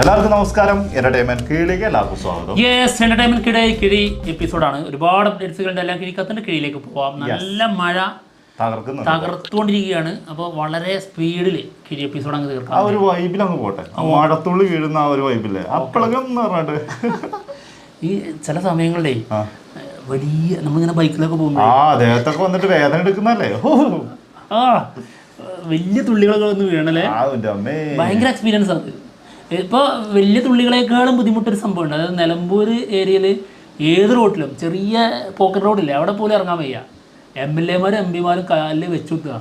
എല്ലാവർക്കും നമസ്കാരം. എന്റർടൈൻമെന്റ് കീഴിലേക്ക് എല്ലാവർക്കും സ്വാഗതം. യെസ്, എന്റർടൈൻമെന്റ് കിഴി എപ്പിസോഡാണ്. ഒരുപാട് അപ്ഡേറ്റ്സുകളുടെ എല്ലാം കിഴിക്കത്തിന്റെ കീഴിലേക്ക് പോവാം. നല്ല മഴ തകർത്തുകൊണ്ടിരിക്കുകയാണ്. അപ്പോൾ വളരെ സ്പീഡിൽ കിഴി എപ്പിസോഡ് അങ്ങ് തീർക്കാം. ആ ഒരു വൈബിൽ അങ്ങ് പോട്ടെ. മഴത്തുള്ളി വീഴുന്ന ആ ഒരു വൈബില്ലേ അപ്പളകം എന്ന് പറഞ്ഞിട്ട് ഈ ചില സമയങ്ങളിലേ വലിയ നമ്മളിങ്ങനെ ബൈക്കിലൊക്കെ പോകുമ്പോൾ ദേഹത്തൊക്കെ വന്നിട്ട് വേദന എടുക്കുന്നല്ലേ. വലിയ തുള്ളികളൊക്കെ വന്ന് വീഴണല്ലേ, ഭയങ്കര എക്സ്പീരിയൻസ് ആണ്. ഇപ്പോൾ വലിയ തുള്ളികളെക്കാളും ബുദ്ധിമുട്ടൊരു സംഭവമുണ്ട്. അതായത് നിലമ്പൂർ ഏരിയയിൽ ഏത് റോഡിലും ചെറിയ പോക്കറ്റ് റോഡില്ലേ അവിടെ പോലും ഇറങ്ങാൻ വയ്യ. MLA-മാരും MP-മാരും കാലിൽ വെച്ചുത്തുക.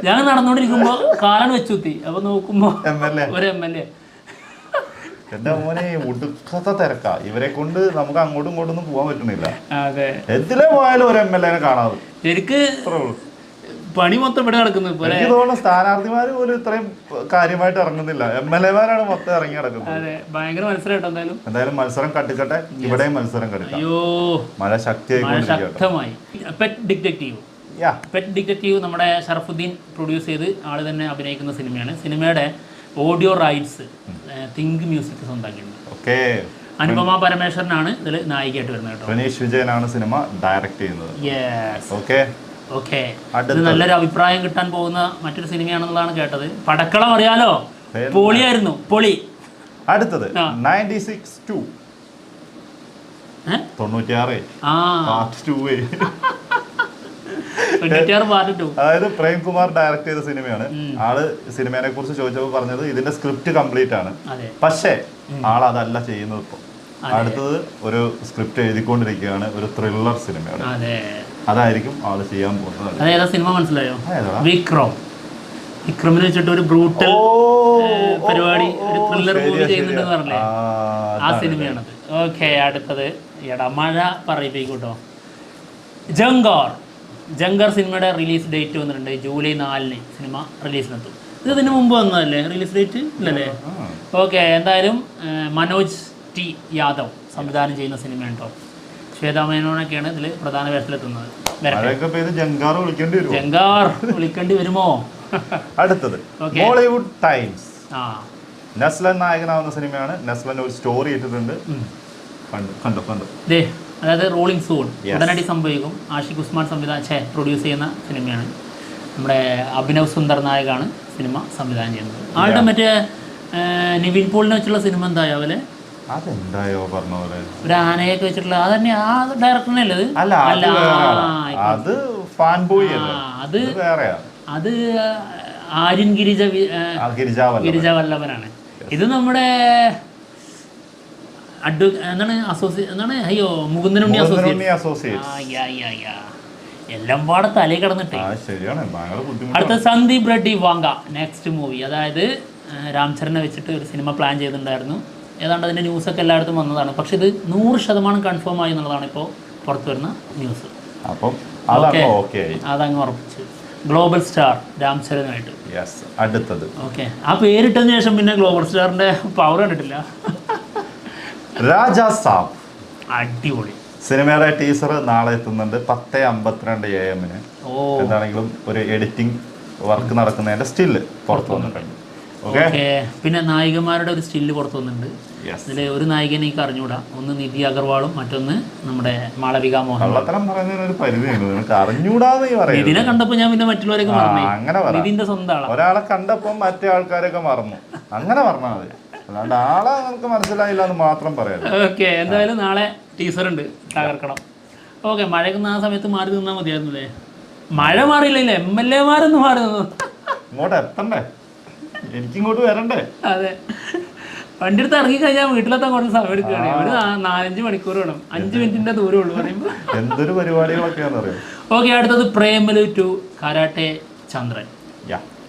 ഞാൻ നടന്നുകൊണ്ടിരിക്കുമ്പോൾ കാലാണ് വെച്ചുത്തി. അപ്പൊ നോക്കുമ്പോ ഒരു MLA. എന്റെ മോനെ ഒടുക്കത്തെ തിരക്കാ. ഇവരെ കൊണ്ട് നമുക്ക് അങ്ങോട്ടും ഇങ്ങോട്ടും ഒന്നും പോകാൻ പറ്റുന്നില്ല. എന്തിലേ പോയാലും ഒരു MLA-നെ കാണാതെ ശരിക്ക് പണി മൊത്തം ഇവിടെ നടക്കുന്നത്. എനിക്ക് തോന്നുന്നു സ്ഥാനാർത്ഥിമാര് പോലും ഇത്രയും കാര്യമായിട്ട് ഇറങ്ങുന്നില്ല. MLA-മാരാണ് മൊത്തം ഇറങ്ങി നടക്കുന്നത്. അതെ, ഭയങ്കര മത്സരം. എന്തായാലും മത്സരം കട്ടിക്കട്ടെ. ഇവിടെയും മത്സരം കട്ടിക്കാം. അയ്യോ, മഴ ശക്തമായി. പെറ്റ് ഡിറ്റക്റ്റീവ് നമ്മുടെ ഷറഫുദ്ദീൻ പ്രൊഡ്യൂസ് ചെയ്ത് ആള് തന്നെ അഭിനയിക്കുന്ന സിനിമയാണ്. സിനിമയുടെ ഓഡിയോ റൈറ്റ്സ് തിങ്ക് മ്യൂസിക് സ്വന്തമാക്കിയിട്ടുണ്ട്. അനുപമ പരമേശ്വരനാണ് ഇതിൽ നായികയായിട്ട് വരുന്നത് കേട്ടോ. റനീഷ് വിജയനാണ് സിനിമ ഡയറക്ട് ചെയ്യുന്നത്. ഓക്കെ, ഇത് നല്ലൊരു അഭിപ്രായം കിട്ടാൻ പോകുന്ന മറ്റൊരു സിനിമയാണെന്നുള്ളതാണ് കേട്ടത്. പടക്കളം അറിയാലോ, പൊളിയായിരുന്നു, പൊളി. അടുത്തത് 96 അതായത് പ്രേംകുമാർ ഡയറക്ട് ചെയ്ത സിനിമയാണ്. ആള് സിനിമയെ കുറിച്ച് ചോദിച്ചപ്പോൾ പറഞ്ഞത് ഇതിന്റെ സ്ക്രിപ്റ്റ് കംപ്ലീറ്റ് ആണ്, പക്ഷേ ആൾ അതല്ല ചെയ്യുന്നത്. ഇപ്പൊ അടുത്തത് ഒരു സ്ക്രിപ്റ്റ് എഴുതിക്കൊണ്ടിരിക്കുകയാണ്, ഒരു ത്രില്ലർ സിനിമയാണ്. അതായിരിക്കും ആള് ചെയ്യാൻ പോകുന്നത്. അതേതാ സിനിമ മനസ്സിലായോ? വിക്രമിന് വെച്ചിട്ട് ഒരു ബ്രൂട്ടൽ പരിപാടി, ഒരു ത്രില്ലർ മൂവി ചെയ്യുന്നുണ്ടെന്ന് പറഞ്ഞില്ലേ, ആ സിനിമയാണത്. ഓക്കെ, അടുത്തത് മഴ പറയിപ്പിക്കൂട്ടോ. ജംഗർ സിനിമയുടെ റിലീസ് ഡേറ്റ് വന്നിട്ടുണ്ട്. ജൂലൈ 4 സിനിമ റിലീസിനെത്തും. ഇതിന് മുമ്പ് വന്നതല്ലേ റിലീസ് ഡേറ്റ് ഇല്ലല്ലേ? ഓക്കെ, എന്തായാലും മനോജ് ടി യാദവ് സംവിധാനം ചെയ്യുന്ന സിനിമയാണ് കേട്ടോ. ശ്വേതാ മേനോനൊക്കെയാണ് ഇതിൽ പ്രധാന വേഷത്തിലെത്തുന്നത്. ജംഗാർ വിളിക്കേണ്ടി വരുമോ? അടുത്തത് ബോളിവുഡ് ടൈംസ്. നസ്ലൻ നായകനാവുന്ന സിനിമയാണ്. നസ്ലൻ ഒരു സ്റ്റോറി ഇട്ടിട്ടുണ്ട്. അതായത് റോളിംഗ് സൂൺ ഉടനടി സംഭവിക്കും. ആഷിഖ് ഉസ്മാൻ പ്രൊഡ്യൂസ് ചെയ്യുന്ന സിനിമയാണ്. നമ്മുടെ അഭിനവ് സുന്ദർ നായകാണ് സിനിമ സംവിധാനം ചെയ്യുന്നത്. ആളുടെ മറ്റേ നിവിൻ പോളിനെ വെച്ചുള്ള സിനിമ എന്തായാവല്ലേ? അതെന്തായോ പറഞ്ഞ പോലെ ഒരു ആനയൊക്കെ വെച്ചിട്ടുള്ള അത് തന്നെ ആ ഡയറക്ടറിനല്ലേ? അത് ആര്യൻ ഗിരിജ വല്ലഭനാണ്. ഇത് നമ്മുടെ മുകുന്ദനുണ്ണി അസോസിയേറ്റ്. എല്ലാം പാടെ തലയിൽ കിടന്നിട്ട്. അടുത്ത Sandeep Reddy Vanga next movie. അതായത് രാംചരനെ വെച്ചിട്ട് ഒരു സിനിമ പ്ലാൻ ചെയ്തിട്ടുണ്ടായിരുന്നു. ഏതാണ്ട് അതിൻ്റെ ന്യൂസൊക്കെ എല്ലായിടത്തും വന്നതാണ്. പക്ഷെ ഇത് 100% കൺഫേം ആയി എന്നുള്ളതാണ് ഇപ്പോൾ പുറത്തു വരുന്ന ന്യൂസ്. അതങ്ങ് ഉറപ്പിച്ച്. ഗ്ലോബൽ സ്റ്റാർ രാംചരനായിട്ട്. അടുത്തത് ആ പേരിട്ടതിന് ശേഷം പിന്നെ ഗ്ലോബൽ സ്റ്റാറിന്റെ പവർ കണ്ടിട്ടില്ല. രാജാ സാബ് അടിപൊളി സിനിമയുടെ ടീസർ നാളെ എത്തുന്നുണ്ട് 10:52 AM. എന്താണെങ്കിലും ഒരു എഡിറ്റിംഗ് വർക്ക് നടക്കുന്നതിന്റെ സ്റ്റില്ല് പുറത്തു വന്നിട്ടുണ്ട്. പിന്നെ നായികമാരുടെ ഒരു സ്റ്റില്ല് പുറത്തു വന്നിട്ടുണ്ട്. ഇതിൽ ഒരു നായികനെ എനിക്ക് അറിഞ്ഞുകൂടാ. ഒന്ന് നിധി അഗർവാളും മറ്റൊന്ന് നമ്മുടെ മാളവിക മോഹൻ. ഇതിനെ കണ്ടപ്പോ ഞാൻ പിന്നെ മറ്റുള്ളവരൊക്കെ മറന്നു. ഇതിന്റെ സ്വന്തം ഒരാളെ കണ്ടപ്പോ മറ്റേ ആൾക്കാരൊക്കെ മറന്നു. അങ്ങനെ പറഞ്ഞാൽ മതി, അല്ലാണ്ട് ആളെ നമുക്ക് മനസ്സിലായില്ല എന്ന് മാത്രം പറയാം. ഓക്കെ, എന്തായാലും നാളെ ടീസർ ഉണ്ട്, തകർക്കണം. ഓക്കെ, മഴയ്ക്ക് ആ സമയത്ത് മാറി നിന്നാൽ മതിയായിരുന്നില്ലേ? മഴ മാറിയില്ലേ? MLA-മാരൊന്നും മാറി നിന്നു. ഇങ്ങോട്ട് എത്തണ്ടേ, എനിക്കിങ്ങോട്ട് വരണ്ടേ? അതെ, വണ്ടി എടുത്ത് ഇറങ്ങിക്കഴിഞ്ഞാൽ വീട്ടിലെത്താൻ കുറച്ച് സമയം എടുക്കുകയാണ്. ഒരു 4-5 മണിക്കൂർ വേണം. 5 മിനിറ്റിന്റെ ദൂരം ഉള്ളൂ പറയുമ്പോൾ. എന്തൊരു പരിപാടികളൊക്കെയാണെന്ന് അറിയാം. ഓക്കെ, അടുത്തത് പ്രേമലു 2 കരാട്ടെ ചന്ദ്രൻ.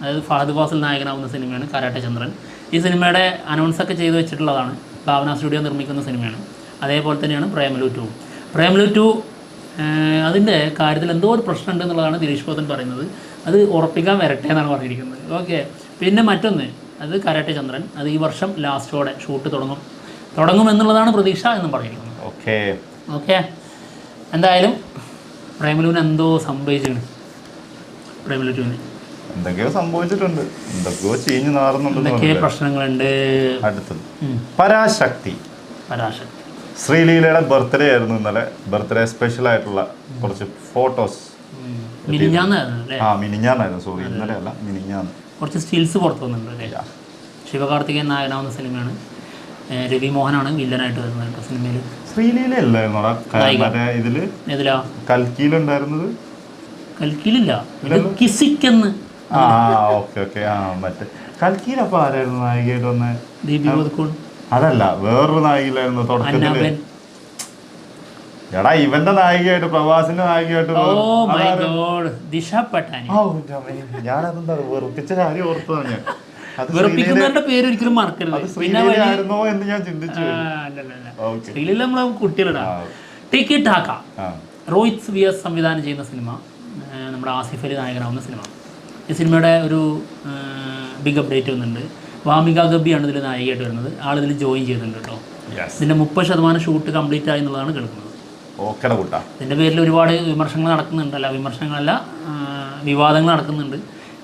അതായത് ഫഹദ് ഫാസിൽ നായകനാവുന്ന സിനിമയാണ് കരാട്ടെ ചന്ദ്രൻ. ഈ സിനിമയുടെ അനൗൺസൊക്കെ ചെയ്ത് വെച്ചിട്ടുള്ളതാണ്. ഭാവന സ്റ്റുഡിയോ നിർമ്മിക്കുന്ന സിനിമയാണ്. അതേപോലെ തന്നെയാണ് പ്രേമലു 2. അതിൻ്റെ കാര്യത്തിൽ എന്തോ ഒരു പ്രശ്നമുണ്ട് എന്നുള്ളതാണ് ദിലീഷ് പോത്തൻ പറയുന്നത്. അത് ഉറപ്പിക്കാൻ വരട്ടെ എന്നാണ് പറഞ്ഞിരിക്കുന്നത്. ഓക്കെ, പിന്നെ മറ്റൊന്ന് അത് കരാട്ടെ ചന്ദ്രൻ. അത് ഈ വർഷം ലാസ്റ്റോടെ ഷൂട്ട് തുടങ്ങുമെന്നുള്ളതാണ് പ്രതീക്ഷ എന്നും പറഞ്ഞിരിക്കുന്നത്. ഓക്കെ, എന്തായാലും പ്രേമലുവിന് എന്തോ സംഭവിച്ചിരുന്നു. പ്രേമലു 2 എന്തൊക്കെയോ സംഭവിച്ചിട്ടുണ്ട്, എന്തൊക്കെയോ ചീഞ്ഞു നാറുന്നുണ്ട്. പ്രശ്നങ്ങളുണ്ട്. അടുത്തത് പരാശക്തി. പരാശക്തി ശ്രീലീലയുടെ ബർത്ത്ഡേ ആയിരുന്നു ഇന്നലെ. ബർത്ത്ഡേ സ്പെഷ്യൽ ആയിട്ടുള്ള കുറച്ച് ഫോട്ടോസ് മിനിഞ്ഞാന്നായിരുന്നു. സോറി, ഇന്നലെ അല്ല, മിനിഞ്ഞാന്ന്. കുറച്ച് സ്റ്റിൽസ് പുറത്തു വന്നിട്ടുണ്ട്. ശിവകാർത്തികേയൻ നായകനാവുന്ന സിനിമയാണ്. രവി മോഹനാണ് വില്ലനായിട്ട് വരുന്നത് സിനിമയിൽ. ശ്രീലീല അല്ലായിരുന്നു ഇതില് കൽക്കിയിലുണ്ടായിരുന്നത്? കൽക്കിയിലില്ല, കിസിക്കെന്ന്. മറ്റേ കൽക്കിയിലപ്പോ ആരായിരുന്നു നായികയായിട്ട് വന്നെ? ദീപി പദുക്കോൺ. അതല്ല, വേറൊരു നായികയിലായിരുന്നു തുടക്കത്തില്. എടാ ഇവന്റെ നായികയായിട്ട്, പ്രവാസിന്റെ നായികയായിട്ട് ഞാനതെന്താ വെറുപ്പിച്ച കാര്യം ഓർത്തു. വെറുപ്പിക്കുന്നവരുടെ പേര് ഒരിക്കലും മറക്കരുത്. ശ്രീലീലയായിരുന്നോ എന്ന് ഞാൻ ചിന്തിച്ചു. ശ്രീലീല നമ്മളെ കുട്ടികളുടെ ടിക്കി ടാക്ക, റോഹിത് വിയസ് സംവിധാനം ചെയ്യുന്ന സിനിമ, നമ്മുടെ ആസിഫ് അലി നായകനാവുന്ന സിനിമ. ഈ സിനിമയുടെ ഒരു ബിഗ് അപ്ഡേറ്റ് വന്നിട്ടുണ്ട്. വാമിക ഗബിയാണ് ഇതിൽ നായികയായിട്ട് വരുന്നത്. ആളിതിൽ ജോയിൻ ചെയ്തിട്ടുണ്ട് കേട്ടോ. ഇതിൻ്റെ 30% ഷൂട്ട് കംപ്ലീറ്റ് ആയി എന്നുള്ളതാണ് കേൾക്കുന്നത്. ഇതിൻ്റെ പേരിൽ ഒരുപാട് വിമർശനങ്ങൾ നടക്കുന്നുണ്ട്. അല്ല, വിമർശനങ്ങളല്ല, വിവാദങ്ങൾ നടക്കുന്നുണ്ട്.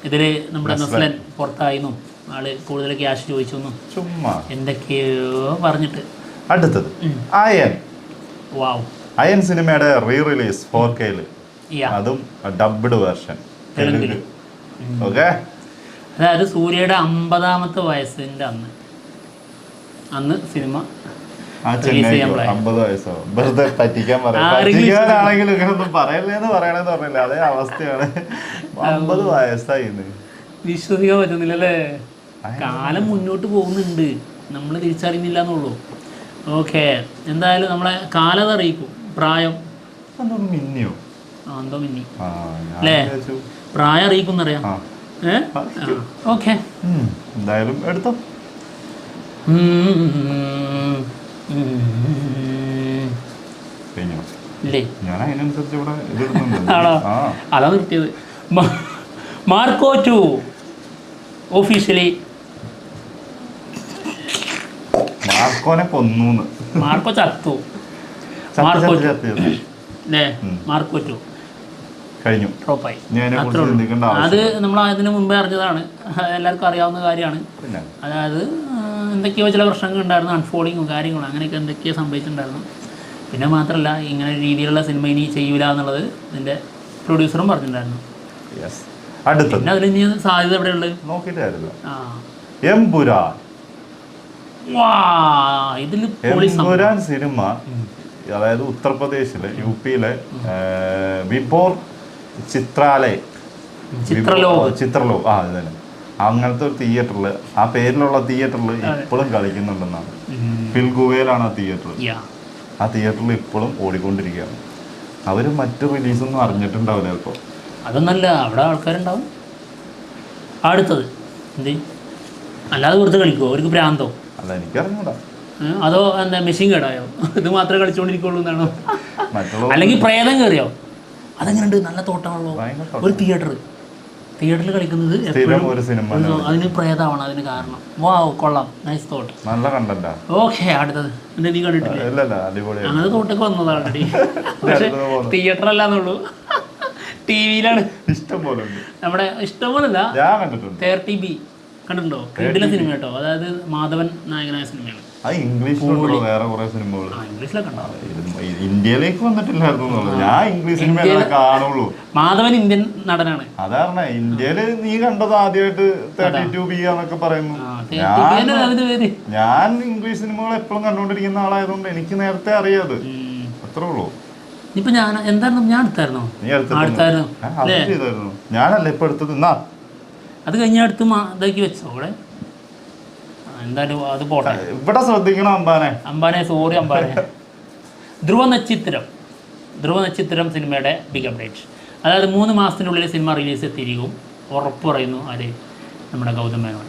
ഇതിൽ നമ്മുടെ നസ്ലൻ പുറത്തായിരുന്നു, ആള് കൂടുതൽ ക്യാഷ് ചോദിച്ചു എന്നും എന്തൊക്കെയോ പറഞ്ഞിട്ട്. അടുത്തത് അയൻ. വാവ്. അയൻ സിനിമയുടെ റീ റിലീസ് 4K, അതും ഡബ്ഡ് വേർഷൻ തെലുങ്കില്. അതായത് സൂര്യയുടെ 50ാമത്തെ വയസ്സിന്റെ അന്ന് സിനിമ റിലീസ് ചെയ്യാൻ അതേ അവസ്ഥയാണ്. 50 വയസ്സായി. വിശ്വസിക്കാൻ പറ്റുന്നില്ലല്ലേ. കാലം മുന്നോട്ട് പോകുന്നുണ്ട്, നമ്മൾ തിരിച്ചറിയുന്നില്ല എന്നുള്ളൂ. ഓക്കെ, എന്തായാലും നമ്മളെ കാലത അറിയിക്കും. പ്രായം മിന്നിയോ? എന്തോ മിന്നി അല്ലേ? പ്രായം അറിയിക്കുന്നറിയാം. ഓക്കെ, എന്തായാലും എടുത്തോ. ഇല്ലേ, ഞാൻ അതിനനുസരിച്ച് ഇവിടെ ആണോ? അതാ നിർത്തിയത്. മാർക്കോ 2 ഒഫീഷ്യലി മാർക്കോനെ കൊന്നു. മാർക്കോ ചത്തു. മാർക്കോ അല്ലേ? മാർക്കോ 2 കഴിഞ്ഞു, ഡ്രോപ്പായി. അത് നമ്മൾ അതിന് മുമ്പേ അറിഞ്ഞതാണ്, എല്ലാവർക്കും അറിയാവുന്ന കാര്യമാണ്. അതായത് എന്തൊക്കെയോ ചില പ്രശ്നങ്ങൾ ഉണ്ടായിരുന്നു, അൺഫോളിങ്ങും കാര്യങ്ങളും അങ്ങനെയൊക്കെ എന്തൊക്കെയോ സംഭവിച്ചിട്ടുണ്ടായിരുന്നു. പിന്നെ മാത്രമല്ല, ഇങ്ങനെ രീതിയിലുള്ള സിനിമ ഇനി ചെയ്യൂല എന്നുള്ളത് ഇതിൻ്റെ പ്രൊഡ്യൂസറും പറഞ്ഞിട്ടുണ്ടായിരുന്നു. പിന്നെ അതിൽ ഇനി സാധ്യത എവിടെയുള്ളത് നോക്കിയിട്ടായിരുന്നു. ഇതിൽ സിനിമ, അതായത് ഉത്തർപ്രദേശിലെ UP-യിലെ വിബോർ ചിത്രലോക് അത് തന്നെ, അങ്ങനത്തെ ഒരു തിയേറ്ററിൽ, ആ പേരിലുള്ള തിയേറ്ററിൽ ഇപ്പോഴും കളിക്കുന്നുണ്ടെന്നാണ്. ഫിൽഗുവയിലാണ് ആ തിയേറ്റർ. ആ തിയേറ്ററിൽ ഇപ്പോഴും ഓടിക്കൊണ്ടിരിക്കുകയാണ്. അവർ മറ്റു റിലീസൊന്നും അറിഞ്ഞിട്ടുണ്ടാവില്ല ചിലപ്പോൾ. അതൊന്നല്ല, അവിടെ ആൾക്കാരുണ്ടാവും. അടുത്തത് എന്ത്, അല്ലാതെ വെറുതെ കളിക്കുമോ? അവർക്ക് ഭ്രാന്തോ? അല്ല, എനിക്കറിഞ്ഞൂടാ. അതോ എന്താ മെഷീൻ കേടായോ? ഇത് മാത്രമേ കളിച്ചുകൊണ്ടിരിക്കുള്ളൂ എന്നാണോ? അല്ലെങ്കിൽ പ്രേതം കയറിയോ? അതെങ്ങനെയുണ്ട്? നല്ല തോട്ടമാണല്ലോ. ഒരു തിയേറ്ററിൽ കളിക്കുന്നത് അതിന് പ്രേതമാണ് അതിന് കാരണം. വാവ്, കൊള്ളാം, നൈസ് തോട്ട്, നല്ല കണ്ടന്റ്. ഓക്കെ, അടുത്തത് എന്താ നീ കണ്ടിട്ടില്ലേ? അങ്ങനത്തെ തോട്ടൊക്കെ വന്നത് ആൾറെഡി, പക്ഷെ തിയേറ്ററല്ലാന്നുള്ളൂ, TV-യിലാണ്. ഇഷ്ടംപോലെ നമ്മുടെ ഇഷ്ടംപോലല്ല, 30B കണ്ടിട്ടുണ്ടോ? വീട്ടിലെ സിനിമ കേട്ടോ, അതായത് മാധവൻ നായകനായ സിനിമയാണ്. വേറെ കുറെ സിനിമകൾ ഇംഗ്ലീഷിലൊക്കെ ഇന്ത്യയിലേക്ക് വന്നിട്ടില്ലായിരുന്നു. ഞാൻ ഇംഗ്ലീഷ് സിനിമ കാണുള്ളൂ. മാധവൻ ഇന്ത്യൻ നടനാണ്. അതാണ് ഇന്ത്യയില് നീ കണ്ടത് ആദ്യമായിട്ട് 32B എന്നൊക്കെ പറയുന്നു. ഞാൻ ഇംഗ്ലീഷ് സിനിമകൾ എപ്പോഴും കണ്ടുകൊണ്ടിരിക്കുന്ന ആളായതുകൊണ്ട് എനിക്ക് നേരത്തെ അറിയാത്, അത്രേ ഉള്ളൂ. ഇപ്പൊ ഞാൻ എന്തായിരുന്നു, ഞാൻ എടുത്തായിരുന്നോ? ഞാനല്ല ഇപ്പൊ എടുത്തത്. അത് കഴിഞ്ഞ അടുത്ത് ഇതാക്കി വെച്ചോ അവിടെ. എന്തായാലും അത് പോട്ടെ, ഇവിടെ ശ്രദ്ധിക്കണം. അംബാനെ സോറി അംബാനെ. ധ്രുവ നക്ഷത്രം സിനിമയുടെ ബിഗ് അപ്ഡേറ്റ്. അതായത് 3 മാസത്തിനുള്ളിൽ സിനിമ റിലീസ് എത്തിയിരിക്കും, ഉറപ്പ് പറയുന്നു. ആര്? നമ്മുടെ ഗൗതം മേനോൻ.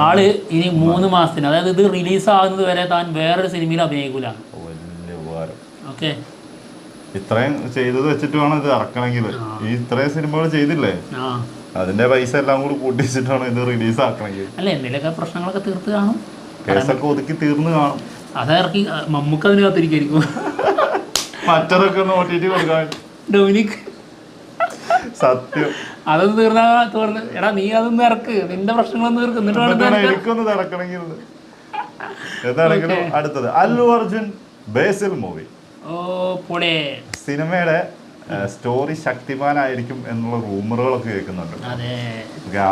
ആള് ഇനി 3 മാസത്തിന്, അതായത് ഇത് റിലീസ് ആകുന്നത് വരെ താൻ വേറൊരു സിനിമയിൽ അഭിനയിക്കൂലാണ്. ഓക്കെ, ഇത്രയും ചെയ്തത് വെച്ചിട്ട് വേണം ഇത് ഇറക്കണമെങ്കിൽ. ഈ ഇത്രയും സിനിമകൾ ചെയ്തില്ലേ, അതിന്റെ പൈസ എല്ലാം കൂടി കൂട്ടിച്ചിട്ടാണ് ഇത് റിലീസ് ആക്കണമെങ്കിൽ. അല്ല, എന്തെങ്കിലുമൊക്കെ പ്രശ്നങ്ങളൊക്കെ തീർത്ത് കാണും, കേസൊക്കെ ഒതുക്കി തീർന്ന് കാണും. അതിറക്കി മമ്മൂക്ക് അതിന് കാത്തിരിക്കും. മറ്റതൊക്കെ ഒന്ന് OTT കൊടുക്കാൻ. ഡൊമിനിക് സത്യം അതൊന്ന് തീർന്ന് എടാ നീ അതൊന്ന് ഇറക്ക്, നിന്റെ പ്രശ്നങ്ങളൊന്നും തീർക്ക്, എന്നിട്ട് വേണം എനിക്കൊന്ന് തിരക്കണമെങ്കിൽ. എന്താണെങ്കിലും അടുത്തത് അല്ലു അർജുൻ ബേസിൽ മൂവി. ഓ പൊളേ. സിനിമയുടെ സ്റ്റോറി ശക്തിമാനായിരിക്കും എന്നുള്ള റൂമറുകളൊക്കെ കേൾക്കുന്നുണ്ട്. അതെ,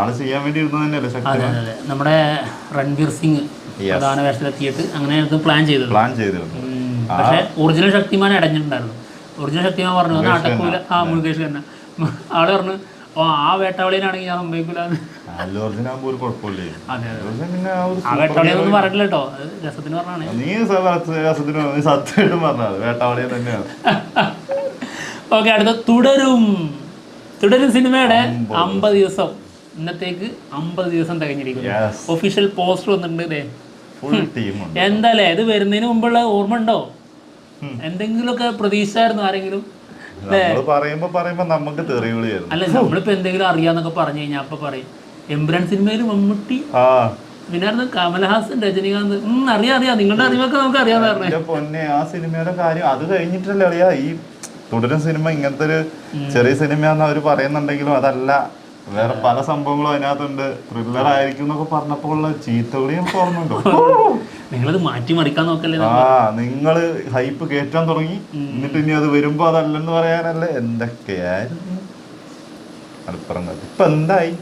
ആള് ചെയ്യാൻ വേണ്ടി ഇരുന്നത് തന്നെയല്ലേ ശക്തിമാൻ. നമ്മുടെ രൺബീർ സിംഗ് പ്രധാന വേഷത്തിലെത്തിയിട്ട് അങ്ങനെ പ്ലാൻ ചെയ്തിരുന്നു. പക്ഷെ ഒറിജിനൽ ശക്തിമാൻ അടഞ്ഞിട്ടുണ്ടായിരുന്നു. ഒറിജിനൽ ശക്തിമാൻ പറഞ്ഞു നാട്ടക്കൂല. മുകേഷ് തന്നെ ആള് പറഞ്ഞു ആ വേട്ടാവളിയിലാണെങ്കിൽ ഞാൻ സംഭവിക്കൂല. അല്ലു അർജുൻ ആകുമ്പോ ഒരു കുഴപ്പമില്ലേ. ആ വേട്ടാവളിയൊന്നും പറഞ്ഞില്ല കേട്ടോ, രസത്തിന് പറഞ്ഞാണ്. നീ രസത്തിന് സത്യമായിട്ടും പറഞ്ഞത് വേട്ടാവളിയെ തന്നെയാണ്. ഓക്കെ, അടുത്ത തുടരും സിനിമയുടെ 50 ദിവസം. ഇന്നത്തേക്ക് 50 ദിവസം തികഞ്ഞിരിക്കുന്നു. ഒഫീഷ്യൽ പോസ്റ്റർ വന്നിട്ടുണ്ട്. എന്താല്ലേ ഇത് വരുന്നതിന് മുമ്പുള്ള ഓർമ്മ ഉണ്ടോ? എന്തെങ്കിലുമൊക്കെ പ്രതീക്ഷയായിരുന്നു ആരെങ്കിലും? പറയുമ്പോ നമുക്ക് തെറിവിളിയായിരുന്നു. അല്ല, നമ്മളിപ്പോ എന്തെങ്കിലും അറിയാന്നൊക്കെ പറഞ്ഞു കഴിഞ്ഞാൽ അപ്പൊ പറയും എമ്പുരാൻ സിനിമയിൽ മമ്മൂട്ടി, പിന്നെ കമൽഹാസൻ, രജനീകാന്ത്. അറിയാം നിങ്ങളുടെ അറിവൊക്കെ നമുക്ക് അറിയാന്ന് പൊന്നെ. ആ സിനിമയുടെ കാര്യം അത് കഴിഞ്ഞിട്ടല്ലേ അറിയാ. ഈ തുടരും സിനിമ ഇങ്ങനത്തെ ഒരു ചെറിയ സിനിമയാന്ന് അവര് പറയുന്നുണ്ടെങ്കിലും അതല്ല, വേറെ പല സംഭവങ്ങളും അതിനകത്തുണ്ട്. ത്രില്ലർ ആയിരിക്കും എന്നൊക്കെ പറഞ്ഞപ്പോൾ ഉള്ള ചീത്തവിളി നമുക്ക് ഓർമ്മയുണ്ടോ? നിങ്ങളത് മാറ്റി മറിക്കാൻ നോക്കല്ലേ. നിങ്ങള് ഹൈപ്പ് കേറ്റാൻ തുടങ്ങി, എന്നിട്ട് ഇനി അത് വരുമ്പോ അതല്ലെന്ന് പറയാനല്ലേ. എന്തൊക്കെയായിരുന്നു അടുപ്പറങ്ങത്. ഇപ്പൊ എന്തായി?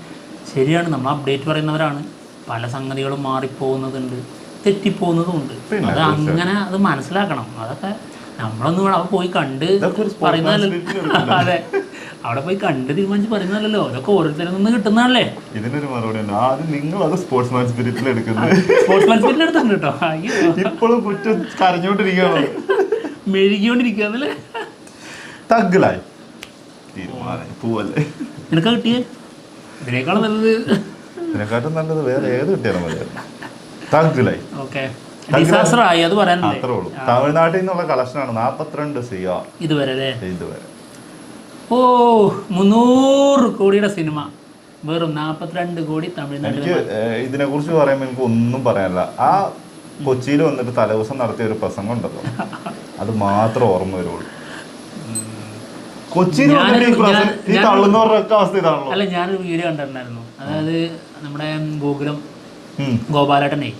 ശരിയാണ്, നമ്മൾ അപ്ഡേറ്റ് പറയുന്നവരാണ്. പല സംഗതികളും മാറിപ്പോകുന്നതുണ്ട്, തെറ്റിപ്പോകുന്നതും ഉണ്ട്. അത് അങ്ങനെ അത് മനസ്സിലാക്കണം. അതൊക്കെ നമ്മളൊന്നും അവിടെ പോയി കണ്ട് പറയുന്നതല്ലോ. അതെ, അവിടെ പോയി കണ്ട് തീരുമാനിച്ച് പറയുന്നതല്ലോ. അതൊക്കെ ഓരോരുത്തരിൽ നിന്ന് കിട്ടുന്നതല്ലേ. ഇതിനൊരു മറുപടി ഉണ്ട്. ആദ്യം നിങ്ങൾ അത് സ്പോർട്സ്മാൻ സ്പിരിറ്റിൽ എടുക്കുന്നത്. സ്പോർട്സ്മാൻ സ്പിരിറ്റിൽ എടുത്തുണ്ട് കേട്ടോ. ഇപ്പോഴും കുറ്റം കരഞ്ഞോണ്ടിരിക്കുകയാണ്, മെഴുകിയോണ്ടിരിക്കുകയാണല്ലേ. തഗ്ഗലായി തീരുമാനം പൂവല്ലേ. നിനക്ക് കിട്ടിയേ ഇതിനേക്കാളും നല്ലത്, ഇതിനെക്കാട്ടും നല്ലത് വേറെ ഏത് കിട്ടിയാലും മതി. തഗ്ഗലായി. ഓക്കെ, ഡിസാസ്റ്റർ ആയി, അത് പറയാൻ അത്രേ ഉള്ളൂ. തമിഴ്നാട്ടിൽ നിന്നുള്ള കളക്ഷനാണ് 42 CR ഇതുവരെ അല്ലേ. ഇതുവരെ 300 കോടിയുടെ സിനിമ വെറും 42 കോടി തമിഴ്നാട്ടിൽ. എനിക്ക് ഇതിനെ കുറിച്ച് പറയുമ്പോൾ എനിക്ക് ഒന്നും പറയാനില്ല. ആ കൊച്ചിയിൽ വന്നിട്ട് തലേദിവസം നടത്തിയ ഒരു പ്രസംഗം ഉണ്ടല്ലോ, അത് മാത്രം ഓർമ്മ വരുള്ളൂ. കൊച്ചിയിൽ തള്ളുന്നവരുടെ അവസ്ഥ ഇതാണല്ലോ. അല്ല, ഞാനൊരു വീഡിയോ കണ്ടിട്ടുണ്ടായിരുന്നു. അതായത് നമ്മുടെ ഗോപാലേട്ടനെ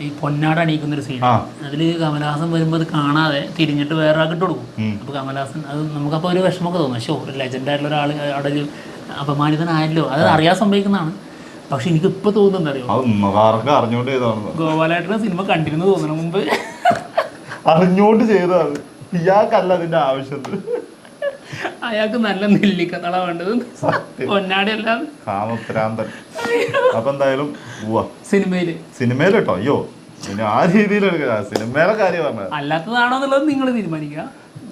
ഈ പൊന്നാട അണിയിക്കുന്നൊരു സീൻ. അതിൽ കമലഹാസൻ വരുമ്പോൾ അത് കാണാതെ തിരിഞ്ഞിട്ട് വേറെ ആക്കിട്ട് കൊടുക്കും. അപ്പോൾ കമലഹാസൻ അത് നമുക്കപ്പോൾ ഒരു വിഷമമൊക്കെ തോന്നും. ഒരു ലെജൻഡായിട്ടുള്ള ഒരാൾ അവിടെ ഒരു അപമാനിതനായല്ലോ. അത് അറിയാൻ സംഭവിക്കുന്നതാണ്. പക്ഷെ എനിക്ക് ഇപ്പൊ തോന്നുന്നത് അറിയോ, ഗോപാലേട്ടൻ്റെ സിനിമ കണ്ടിരുന്നു തോന്നണ മുമ്പ് അറിഞ്ഞോണ്ട് ചെയ്തതാണ്. ഇയാൾക്കല്ല അതിന്റെ ആവശ്യം. അയാൾക്ക് നല്ല നെല്ലിക്ക തള വേണ്ടത്, പൊന്നാടി അല്ലാതെ കാമപ്രാന്തൻ. അപ്പൊ എന്തായാലും സിനിമയില് കേട്ടോ. അയ്യോ, പിന്നെ ആ രീതിയിൽ എടുക്കുക. സിനിമയുടെ കാര്യം പറഞ്ഞത് അല്ലാത്തതാണോ എന്നുള്ളത് നിങ്ങൾ തീരുമാനിക്കുക.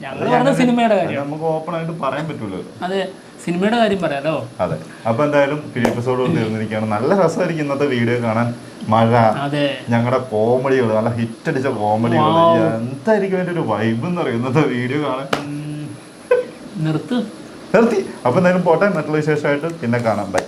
ഞങ്ങൾ പറഞ്ഞ സിനിമയുടെ കാര്യം നമുക്ക് ഓപ്പൺ ആയിട്ട് പറയാൻ പറ്റൂലോ. അതെ, സിനിമയുടെ കാര്യം പറയാലോ. അതെ. അപ്പൊ എന്തായാലും എപ്പിസോഡ് തീർന്നിരിക്കുകയാണ്. നല്ല രസമായിരിക്കും ഇന്നത്തെ വീഡിയോ കാണാൻ. മഴ, ഞങ്ങളുടെ കോമഡികൾ, നല്ല ഹിറ്റ് അടിച്ച കോമഡികൾ, എന്തായിരിക്കും അതിന്റെ ഒരു വൈബ് എന്ന് പറയും ഇന്നത്തെ വീഡിയോ കാണാൻ. നിർത്തി. അപ്പൊ എന്തായാലും പോട്ടെ, മറ്റുള്ള വിശേഷമായിട്ട് പിന്നെ കാണാം. ബൈ.